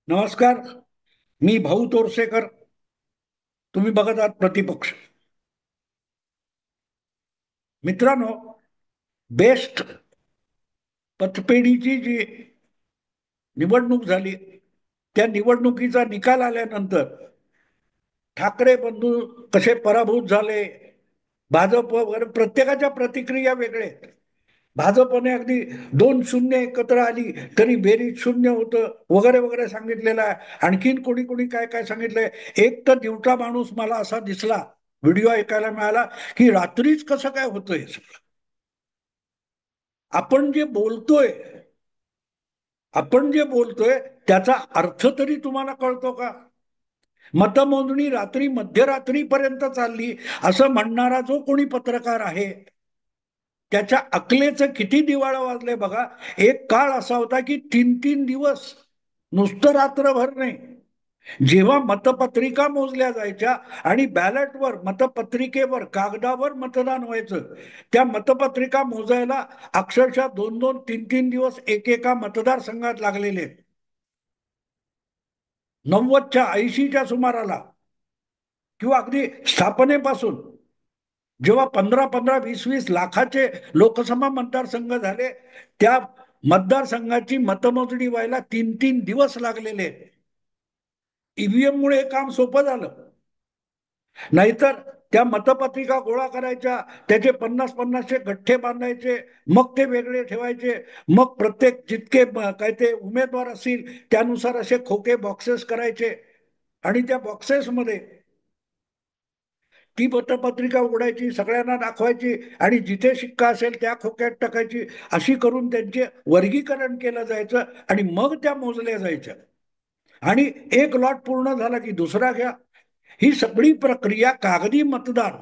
नमस्कार. मी भाऊ तोरसेकर. तुम्ही बघत आहात प्रतिपक्ष. मित्रांनो, बेस्ट पतपेढीची जी निवडणूक झाली, त्या निवडणुकीचा निकाल आल्यानंतर ठाकरे बंधू कसे पराभूत झाले, भाजप वगैरे प्रत्येकाच्या प्रतिक्रिया वेगळ्या आहेत. भाजपने अगदी 2-0 एकत्र आली तरी बेरीज शून्य होतं वगैरे वगैरे सांगितलेलं आहे. आणखीन कोणी कोणी काय काय सांगितलंय. एक तर दिवटा माणूस मला असा दिसला, व्हिडिओ ऐकायला मिळाला की रात्रीच कसं काय होतंय. आपण जे बोलतोय आपण जे बोलतोय त्याचा अर्थ तरी तुम्हाला कळतो का? मतमोजणी रात्री मध्यरात्रीपर्यंत चालली असं म्हणणारा जो कोणी पत्रकार आहे, त्याच्या अकलेचं किती दिवाळं वाजले बघा. एक काळ असा होता की 3-3 दिवस, नुसतं रात्रभर नाही, जेव्हा मतपत्रिका मोजल्या जायच्या आणि बॅलेटवर, मतपत्रिकेवर, कागदावर मतदान व्हायचं, त्या मतपत्रिका मोजायला अक्षरशः 2-2, 3-3 दिवस एकेका मतदारसंघात लागलेले. 90च्या 80च्या सुमाराला किंवा अगदी स्थापनेपासून जेव्हा 15-15, 20-20 लाखाचे लोकसभा मतदारसंघ झाले, त्या मतदारसंघाची मतमोजणी व्हायला 3-3 दिवस लागलेले. ईव्हीएम मुळे हे काम सोपं झालं. नाहीतर त्या मतपत्रिका गोळा करायच्या, त्याचे 50-50चे गठ्ठे बांधायचे, मग ते वेगळे ठेवायचे, मग प्रत्येक जितके काय ते उमेदवार असतील त्यानुसार असे खोके बॉक्सेस करायचे आणि त्या बॉक्सेसमध्ये ती मतपत्रिका उघडायची, सगळ्यांना दाखवायची आणि जिथे शिक्का असेल त्या खोक्यात टाकायची. अशी करून त्यांचे वर्गीकरण केलं जायचं आणि मग त्या मोजल्या जायच्या. आणि एक लॉट पूर्ण झाला की दुसरा घ्या. ही सगळी प्रक्रिया कागदी मतदार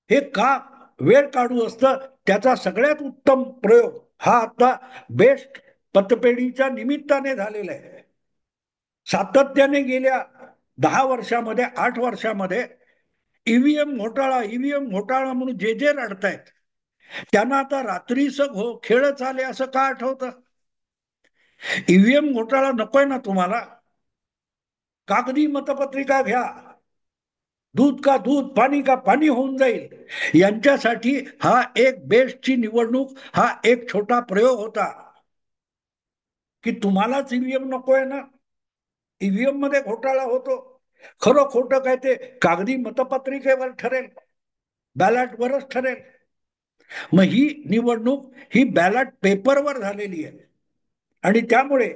हे का वेळ काढू असतं, त्याचा सगळ्यात उत्तम प्रयोग हा आता बेस्ट पतपेढीच्या निमित्ताने झालेला आहे. सातत्याने गेल्या 10 वर्षामध्ये, 8 वर्षामध्ये ईव्हीएम घोटाळा म्हणून जे जे रडतायत त्यांना आता रात्रीच खेळच आले असं का आठवतं? ईव्हीएम घोटाळा नकोय ना तुम्हाला? कागदी मतपत्रिका घ्या. दूध का दूध, पाणी का पाणी होऊन जाईल. यांच्यासाठी हा एक बेस्टची निवडणूक, हा एक छोटा प्रयोग होता की तुम्हालाच ईव्हीएम नकोय ना. ईव्हीएम मध्ये घोटाळा होतो, खरं खोटं काय ते कागदी मतपत्रिकेवर ठरेल, बॅलटवरच ठरेल. मग ही निवडणूक ही बॅलट पेपरवर झालेली आहे आणि त्यामुळे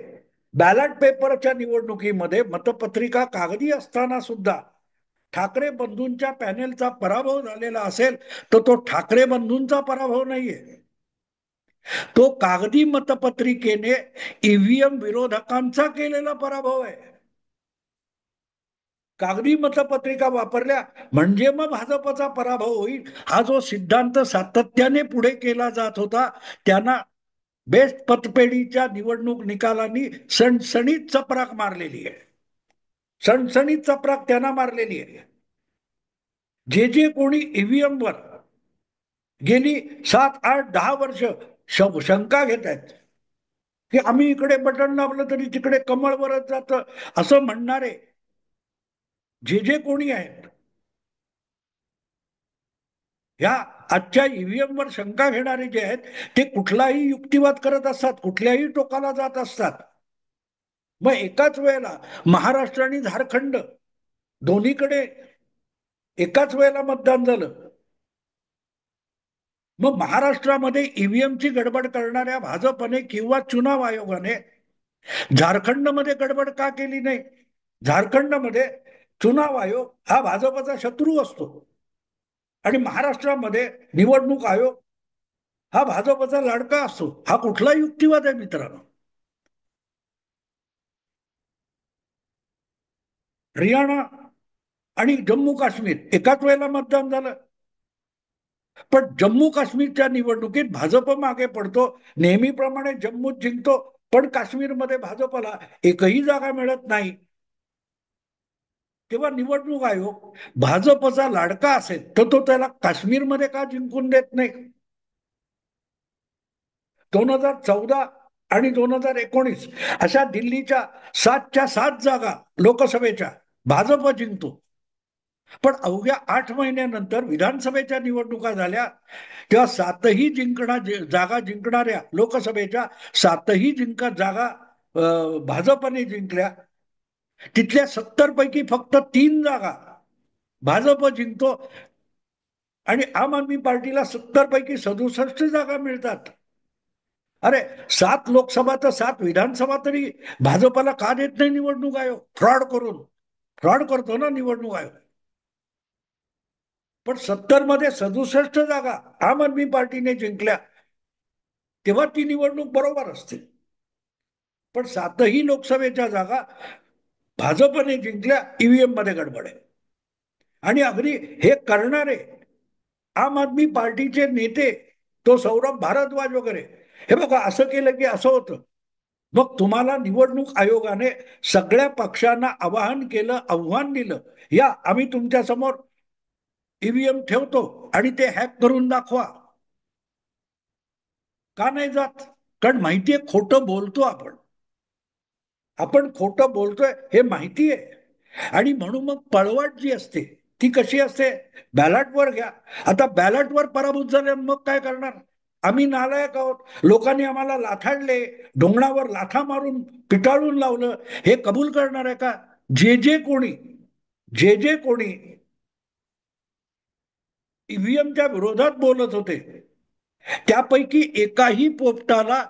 बॅलट पेपरच्या निवडणुकीमध्ये मतपत्रिका कागदी असताना सुद्धा ठाकरे बंधूंच्या पॅनेलचा पराभव झालेला असेल तर तो ठाकरे बंधूंचा पराभव नाहीये, तो कागदी मतपत्रिकेने ईव्हीएम विरोधकांचा केलेला पराभव आहे. कागदी मतपत्रिका वापरल्या म्हणजे मग भाजपचा पराभव होईल, हा जो सिद्धांत सातत्याने पुढे केला जात होता, त्यांना बेस्ट पतपेढीच्या निवडणूक निकालांनी सणसणीत चपराक मारलेली आहे. सणसणीत चपराक त्यांना मारलेली आहे. जे जे कोणी ईव्हीएम वर गेली 7-8-10 वर्ष शंका घेत आहेत की आम्ही इकडे बटन दाबलं तरी तिकडे कमळ वरच जातं, असं म्हणणारे जे जे कोणी आहेत, ह्या आजच्या ईव्हीएम वर शंका घेणारे जे आहेत, ते कुठलाही युक्तिवाद करत असतात, कुठल्याही टोकाला जात असतात. मग एकाच वेळेला महाराष्ट्र आणि झारखंड दोन्हीकडे एकाच वेळेला मतदान झालं. मग महाराष्ट्रामध्ये ईव्हीएमची गडबड करणाऱ्या भाजपने किंवा चुनाव आयोगाने झारखंडमध्ये गडबड का केली नाही? झारखंडमध्ये चुनाव आयोग हा भाजपचा शत्रू असतो आणि महाराष्ट्रामध्ये निवडणूक आयोग हा भाजपचा लाडका असतो. हा कुठला युक्तिवाद आहे मित्रांनो? हरियाणा आणि जम्मू काश्मीर एकाच वेळेला मतदान झालं, पण जम्मू काश्मीरच्या निवडणुकीत भाजप मागे पडतो. नेहमीप्रमाणे जम्मूत जिंकतो, पण काश्मीरमध्ये भाजपला एकही जागा मिळत नाही. तेव्हा निवडणूक आयोग भाजपचा लाडका असेल तर तो त्याला काश्मीरमध्ये का जिंकून देत नाही? 2014 आणि 2019 अशा दिल्लीच्या 7च्या 7 जागा लोकसभेच्या भाजप जिंकतो. पण अवघ्या 8 महिन्यानंतर विधानसभेच्या निवडणुका झाल्या, तेव्हा जागा जिंकणाऱ्या लोकसभेच्या 7ही जागा भाजपने जिंकल्या. तिथल्या 70 पैकी फक्त 3 जागा भाजप जिंकतो आणि आम आदमी पार्टीला 70 पैकी 67 जागा मिळतात. अरे 7 लोकसभा तर 7 विधानसभा तरी भाजपला का देत नाही निवडणूक आयोग? फ्रॉड करतो ना निवडणूक आयोग. पण 70 मध्ये 67 जागा आम आदमी पार्टीने जिंकल्या, तेव्हा ती निवडणूक बरोबर असते. पण 7ही लोकसभेच्या जागा भाजपने जिंकल्या, ईव्हीएम मध्ये गडबड आहे. आणि अगदी हे करणारे आम आदमी पार्टीचे नेते, तो सौरभ भारद्वाज वगैरे, हे बघा असं केलं की असं होतं. मग तुम्हाला निवडणूक आयोगाने सगळ्या पक्षांना आव्हान दिलं, या आम्ही तुमच्या समोर ईव्हीएम ठेवतो आणि ते हॅक करून दाखवा. का नाही जात? कारण माहितीये खोटं बोलतो आपण. आपण खोटं बोलतोय हे माहिती आहे. आणि म्हणून मग पळवाट जी असते ती कशी असते? बॅलटवर घ्या. आता बॅलटवर पराभूत झाले मग काय करणार? आम्ही नालायक आहोत, लोकांनी आम्हाला लाथाडले, ढोंगणावर लाथा मारून पिटाळून लावलं, हे कबूल करणार आहे का? जे जे कोणी जे जे कोणी ईव्हीएमच्या विरोधात बोलत होते, त्यापैकी एकाही पोपटाला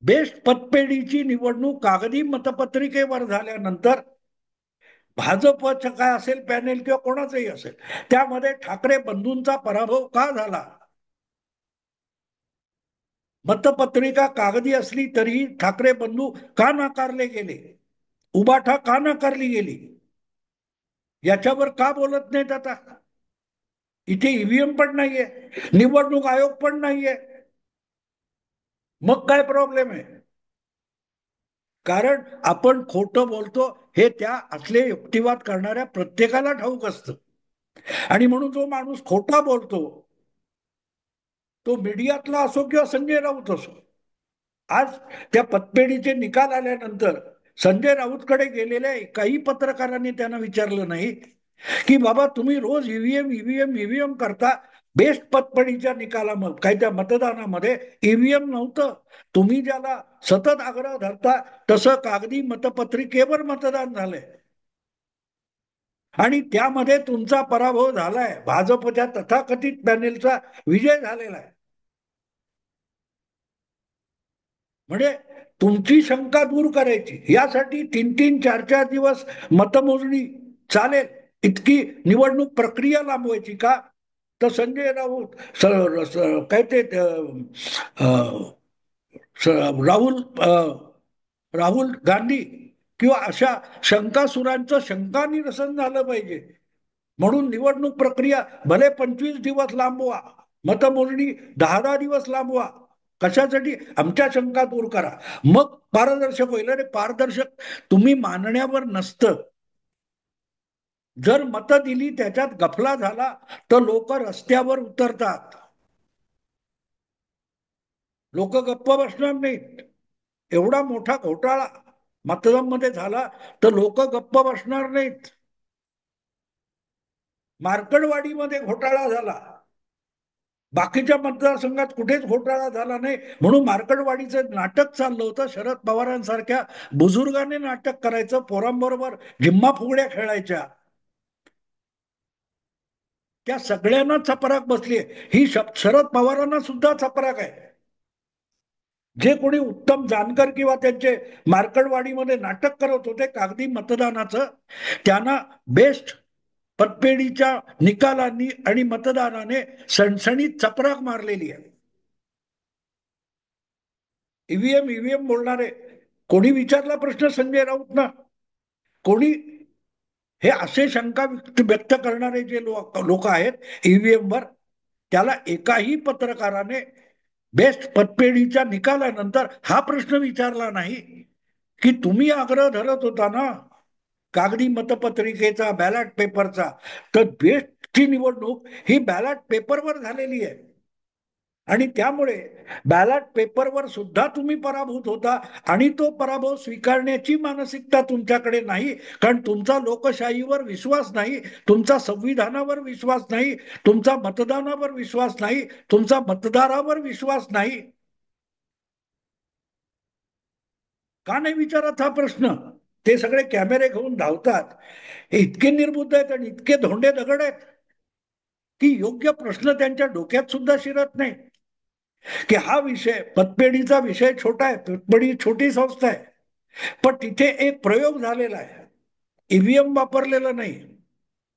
बेस्ट पतपेढीची निवडणूक कागदी मतपत्रिकेवर झाल्यानंतर भाजपचं काय असेल पॅनेल किंवा कोणाचंही असेल, त्यामध्ये ठाकरे बंधूंचा पराभव का झाला? मतपत्रिका कागदी असली तरीही ठाकरे बंधू का नाकारले गेले? उबाठा का नाकारली गेली? याच्यावर का बोलत नाहीत आता? इथे ईव्हीएम पण नाहीये, निवडणूक आयोग पण नाहीये, मग काय प्रॉब्लेम आहे? कारण आपण खोटं बोलतो हे त्या असले युक्तिवाद करणाऱ्या प्रत्येकाला ठाऊक असतं. आणि म्हणून जो माणूस खोटा बोलतो, तो मीडियातला असो किंवा संजय राऊत असो, आज त्या पतपेढीचे निकाल आल्यानंतर संजय राऊतकडे गेलेल्या एकाही पत्रकारांनी त्यांना विचारलं नाही की बाबा तुम्ही रोज ईव्हीएम ईव्हीएम ईव्हीएम करता, बेस्ट पतपेढीच्या निकालामध्ये काय त्या मतदानामध्ये ईव्हीएम नव्हतं, तुम्ही ज्याला सतत आग्रह धरता तसं कागदी मतपत्रिकेवर मतदान झालंय आणि त्यामध्ये तुमचा पराभव झालाय, भाजपच्या तथाकथित पॅनेलचा विजय झालेला आहे. म्हणजे तुमची शंका दूर करायची यासाठी 3-3, 4-4 दिवस मतमोजणी चालेल इतकी निवडणूक प्रक्रिया लांबवायची का? तर संजय राऊत काय ते राहुल राहुल गांधी किंवा अशा शंकासुरांचं शंका निरसन झालं पाहिजे. म्हणून निवडणूक प्रक्रिया भले 25 दिवस लांबवा, मतमोजणी 10-10 दिवस लांबवा, कशासाठी? आमच्या शंका दूर करा, मग पारदर्शक होईल. अरे पारदर्शक तुम्ही मानण्यावर नसतं. जर मतं दिली त्याच्यात गफला झाला तर लोक रस्त्यावर उतरतात. लोक गप्प बसणार नाहीत. एवढा मोठा घोटाळा मतदानमध्ये झाला तर लोक गप्प बसणार नाहीत. मार्कडवाडीमध्ये घोटाळा झाला, बाकीच्या मतदारसंघात कुठेच घोटाळा झाला नाही, म्हणून मार्कडवाडीचं नाटक चाललं होतं. शरद पवारांसारख्या बुजुर्गाने नाटक करायचं, पोरांबरोबर झिम्मा फुगड्या खेळायच्या. त्या सगळ्यांना चपराक बसली. ही शरद पवारांना सुद्धा चपराक आहे. जे कोणी उत्तम जानकर किंवा त्यांचे मार्कडवाडीमध्ये नाटक करत होते कागदी मतदानाचं, त्यांना बेस्ट पतपेढीच्या निकालांनी आणि मतदानाने सणसणीत चपराक मारलेली आहे. ईव्हीएम ईव्हीएम बोलणारे कोणी विचारला प्रश्न संजय राऊत ना? कोणी हे असे शंका व्यक्त करणारे जे लोक आहेत ईव्हीएम वर, त्याला एकाही पत्रकाराने बेस्ट पतपेढीच्या निकालानंतर हा प्रश्न विचारला नाही की तुम्ही आग्रह धरत होता ना कागदी मतपत्रिकेचा, बॅलट पेपरचा, तर बेस्टची निवडणूक ही बॅलट पेपरवर झालेली आहे. आणि त्यामुळे बॅलट पेपरवर सुद्धा तुम्ही पराभूत होता आणि तो पराभव स्वीकारण्याची मानसिकता तुमच्याकडे नाही, कारण तुमचा लोकशाहीवर विश्वास नाही, तुमचा संविधानावर विश्वास नाही, तुमचा मतदानावर विश्वास नाही, तुमचा मतदारावर विश्वास नाही. का नाही विचारत हा प्रश्न? ते सगळे कॅमेरे घेऊन धावतात, हे इतके निर्बुद्ध आहेत आणि इतके धोंडे दगड आहेत की योग्य प्रश्न त्यांच्या डोक्यात सुद्धा शिरत नाही. की हा विषय, पतपेढीचा विषय छोटा आहे, पतपेढी छोटी संस्था आहे, पण तिथे एक प्रयोग झालेला आहे. ईव्हीएम वापरलेलं नाही,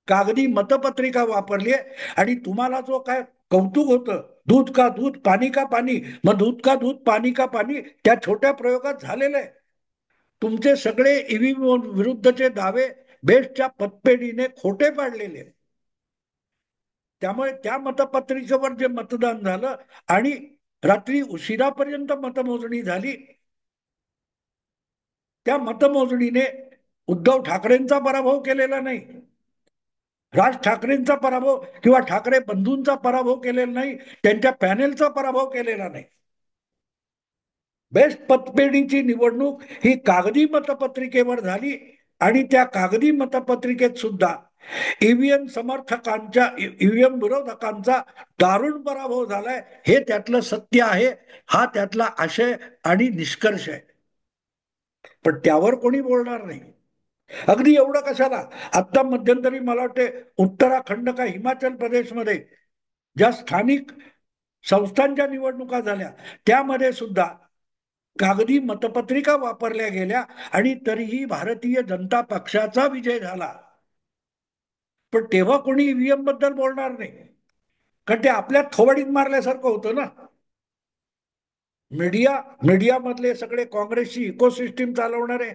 कागदी मतपत्रिका वापरली आहे. आणि तुम्हाला जो काय कौतुक होतं, दूध का दूध पाणी का पाणी, मग दूध का दूध पाणी का पाणी त्या छोट्या प्रयोगात झालेलं आहे. तुमचे सगळे ईव्हीएम विरुद्धचे दावे बेस्टच्या पतपेढीने खोटे पाडलेले. त्यामुळे त्या मतपत्रिकेवर जे मतदान झालं आणि रात्री उशिरापर्यंत मतमोजणी झाली, त्या मतमोजणीने उद्धव ठाकरेंचा पराभव केलेला नाही, राज ठाकरेंचा पराभव किंवा ठाकरे बंधूंचा पराभव केलेला नाही, त्यांच्या पॅनेलचा पराभव केलेला नाही. बेस्ट पतपेढीची निवडणूक ही कागदी मतपत्रिकेवर झाली आणि त्या कागदी मतपत्रिकेत सुद्धा ईव्हीएम समर्थकांच्या, ईव्हीएम विरोधकांचा दारुण पराभव झालाय. हे त्यातलं सत्य आहे, हा त्यातला आशय आणि निष्कर्ष आहे. पण त्यावर कोणी बोलणार नाही. अगदी एवढं कशाला, आता मध्यंतरी मला वाटते उत्तराखंड का हिमाचल प्रदेशमध्ये ज्या स्थानिक संस्थांच्या निवडणुका झाल्या त्यामध्ये सुद्धा कागदी मतपत्रिका वापरल्या गेल्या आणि तरीही भारतीय जनता पक्षाचा विजय झाला. पण तेव्हा कोणी ईव्हीएम बद्दल बोलणार नाही, कारण ते आपल्या थोबाडीत मारल्यासारखं होतं ना. मीडियामधले सगळे काँग्रेसची इकोसिस्टीम चालवणारे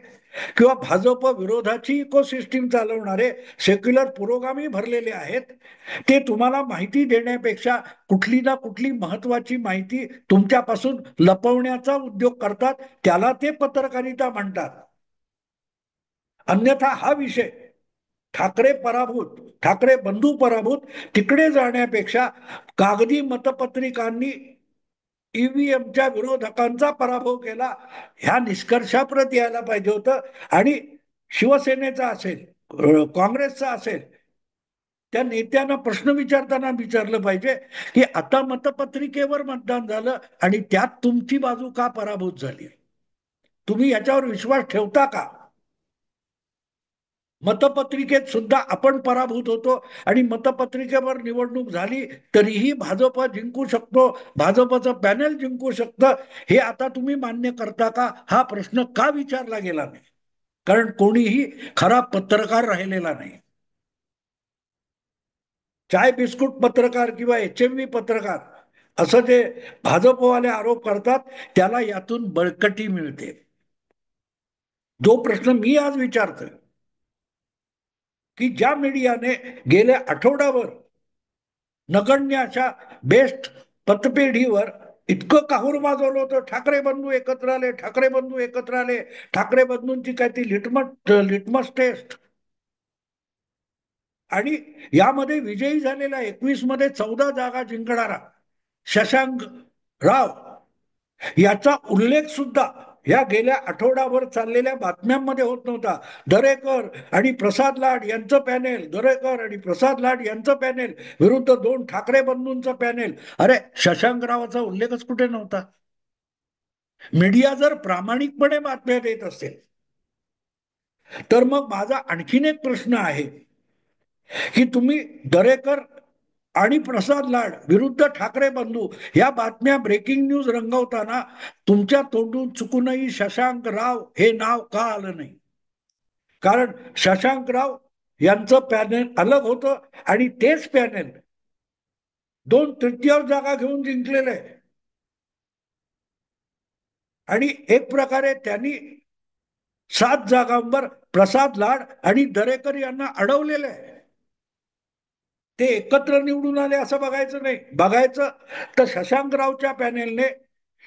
किंवा भाजप विरोधाची इकोसिस्टीम चालवणारे सेक्युलर पुरोगामी भरलेले आहेत. ते तुम्हाला माहिती देण्यापेक्षा कुठली ना कुठली महत्वाची माहिती तुमच्यापासून लपवण्याचा उद्योग करतात, त्याला ते पत्रकारिता म्हणतात. अन्यथा हा विषय ठाकरे पराभूत, ठाकरे बंधू पराभूत तिकडे जाण्यापेक्षा कागदी मतपत्रिकांनी ईव्हीएमच्या विरोधकांचा पराभव केला ह्या निष्कर्षाप्रत यायला पाहिजे होतं. आणि शिवसेनेचा असेल, काँग्रेसचा असेल, त्या नेत्यांना प्रश्न विचारताना विचारलं पाहिजे की आता मतपत्रिकेवर मतदान झालं आणि त्यात तुमची बाजू का पराभूत झाली, तुम्ही याच्यावर विश्वास ठेवता का? मतपत्रिकेत सुद्धा आपण पराभूत होतो आणि मतपत्रिकेवर निवडणूक झाली तरीही भाजप जिंकू शकतो, भाजपचं पॅनेल जिंकू शकतं, हे आता तुम्ही मान्य करता का? हा प्रश्न का विचारला गेला नाही? कारण कोणीही खरा पत्रकार राहिलेला नाही. चाय बिस्कुट पत्रकार किंवा एचएमव्ही पत्रकार असं जे भाजपवाले आरोप करतात, त्याला यातून बळकटी मिळते. जो प्रश्न मी आज विचारतोय की ज्या मीडियाने गेल्या आठवड्यावर नगण्य अशा बेस्ट पतपेढीवर इतकं काहूर वाजवलं होतं, ठाकरे बंधू एकत्र आले, ठाकरे बंधू एकत्र आले, ठाकरे बंधूंची काय ती लिटमस टेस्ट, आणि यामध्ये विजयी झालेला 21 मध्ये 14 जागा जिंकणारा शशांक राव याचा उल्लेख सुद्धा या गेल्या आठवडाभर चाललेल्या बातम्यांमध्ये होत नव्हता. दरेकर आणि प्रसाद लाड यांचं पॅनेल, दरेकर आणि प्रसाद लाड यांचं पॅनेल विरुद्ध दोन ठाकरे बंधूंचं पॅनेल. अरे शशांक रावाचा उल्लेखच कुठे नव्हता. मीडिया जर प्रामाणिकपणे बातम्या देत असेल तर मग माझा आणखीन एक प्रश्न आहे की तुम्ही दरेकर आणि प्रसाद लाड विरुद्ध ठाकरे बंधू या बातम्या ब्रेकिंग न्यूज रंगवताना तुमच्या तोंडून चुकूनही शशांक राव हे नाव का आलं नाही? कारण शशांक राव यांचं पॅनेल अलग होतं आणि तेच पॅनेल 2/3 जागा घेऊन जिंकलेलं आहे. आणि एक प्रकारे त्यांनी 7 जागांवर प्रसाद लाड आणि दरेकर यांना अडवलेलं आहे. ते एकत्र निवडून आले असं बघायचं नाही, बघायचं तर शशांकरावच्या पॅनेलने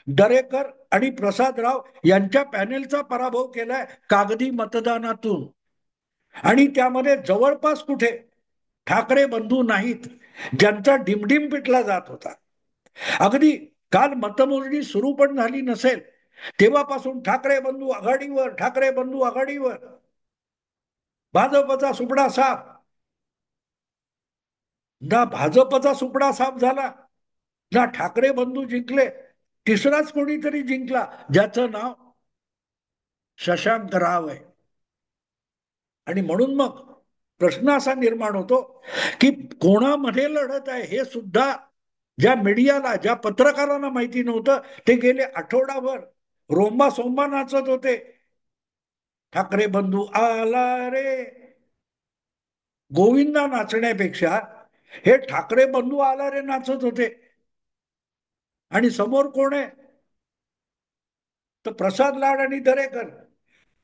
दरेकर आणि प्रसादराव यांच्या पॅनेलचा पराभव केलाय कागदी मतदानातून. आणि त्यामध्ये जवळपास कुठे ठाकरे बंधू नाहीत ज्यांचा डिमडिम पिटला जात होता. अगदी काल मतमोजणी सुरू पण झाली नसेल तेव्हापासून ठाकरे बंधू आघाडीवर, ठाकरे बंधू आघाडीवर, भाजपचा सुपडा साफ. ना भाजपचा सुपडा साफ झाला, ना ठाकरे बंधू जिंकले. तिसराच कोणीतरी जिंकला, ज्याचं नाव शशांक राव आहे. आणि म्हणून मग प्रश्न असा निर्माण होतो की कोणामध्ये लढत आहे हे सुद्धा ज्या मीडियाला, ज्या पत्रकारांना माहिती नव्हतं, ते गेले आठवडाभर रोंबा सोंबा नाचत होते. ठाकरे बंधू आला रे, गोविंदा नाचण्यापेक्षा हे ठाकरे बंधू आला रे नाचत होते. आणि समोर कोण आहे? तर प्रसाद लाड आणि दरेकर.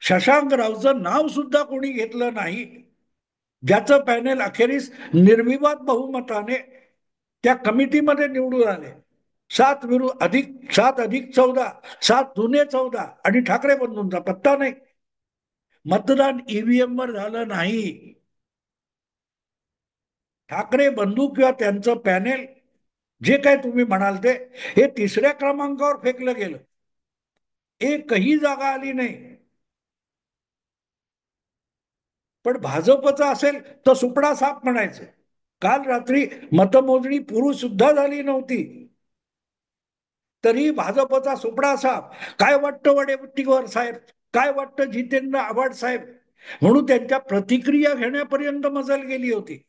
शशांक रावचं नाव सुद्धा कोणी घेतलं नाही, ज्याचं पॅनेल अखेरीस निर्विवाद बहुमताने त्या कमिटीमध्ये निवडून आले. 7 अधिक 14, 7 जुने 14 आणि ठाकरे बंधूंचा पत्ता नाही. मतदान ईव्हीएम वर झालं नाही. ठाकरे बंधू किंवा त्यांचं पॅनेल, जे काय तुम्ही म्हणाल ते, हे तिसऱ्या क्रमांकावर फेकलं गेलं. एकही जागा आली नाही. पण भाजपचं असेल तर सुपडा साफ म्हणायचं. काल रात्री मतमोजणी पुरू सुद्धा झाली नव्हती, तरी भाजपचा सुपडा साफ. काय वाटतं वडेट्टीवार साहेब, काय वाटतं जितेंद्र आव्हाड साहेब, म्हणून त्यांच्या प्रतिक्रिया घेण्यापर्यंत मजल गेली होती.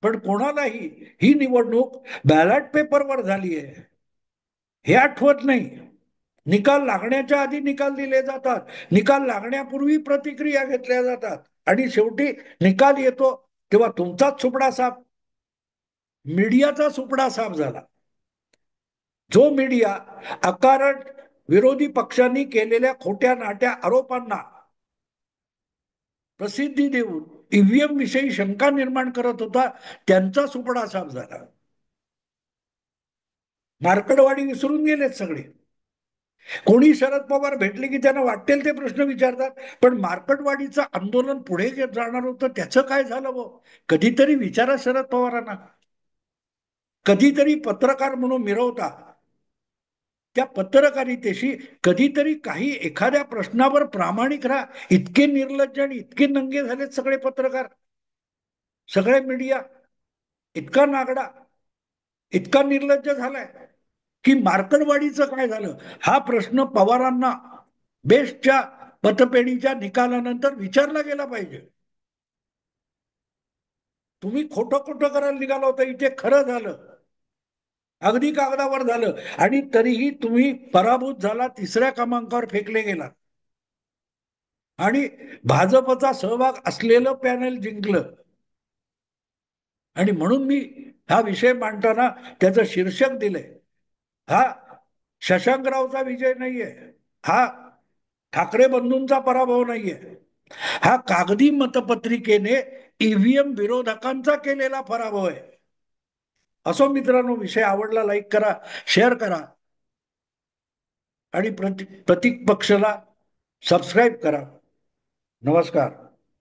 पण कोणालाही ही निवडणूक बॅलट पेपरवर झाली आहे हे आठवत नाही. निकाल लागण्याच्या आधी निकाल दिले जातात, निकाल लागण्यापूर्वी प्रतिक्रिया घेतल्या जातात, आणि शेवटी निकाल येतो तेव्हा तुमचाच सुपडा साफ, मीडियाचा सुपडा साफ झाला. जो मीडिया अकारण विरोधी पक्षांनी केलेल्या खोट्या नाट्या आरोपांना प्रसिद्धी देऊन ईव्हीएम विषयी शंका निर्माण करत होता, त्यांचा सुपडा साफ झाला. मार्कडवाडी विसरून गेलेत सगळे. कोणी शरद पवार भेटले की त्यांना वाटेल ते प्रश्न विचारतात, पण मार्कडवाडीचं आंदोलन पुढे जाणार होतं, त्याचं काय झालं? कधीतरी विचारा शरद पवारांना. कधीतरी पत्रकार म्हणून मिरवता, त्या पत्रकारितेशी कधीतरी काही एखाद्या प्रश्नावर प्रामाणिक राहा. इतके निर्लज्ज आणि इतके नंगे झालेत सगळे पत्रकार, सगळे मीडिया. इतका नागडा, इतका निर्लज्ज झालाय की मार्कडवाडीचं काय झालं हा प्रश्न पवारांना बेस्टच्या मतपेढीच्या निकालानंतर विचारला गेला पाहिजे. तुम्ही खोटं खोटं करायला निघाला होता, इथे खरं झालं, अगदी कागदावर झालं, आणि तरीही तुम्ही पराभूत झाला, तिसऱ्या क्रमांकावर फेकले गेला. आणि भाजपचा सहभाग असलेलं पॅनल जिंकलं. आणि म्हणून मी हा विषय मांडताना त्याचं शीर्षक दिलंय, हा शशांकरावचा विजय नाहीये, हा ठाकरे बंधूंचा पराभव नाहीये, हा कागदी मतपत्रिकेने ईव्हीएम विरोधकांचा केलेला पराभव आहे. असो मित्रांनो, विषय आवडला लाईक करा, शेअर करा, आणि प्रतीक पक्षला सबस्क्राईब करा. नमस्कार.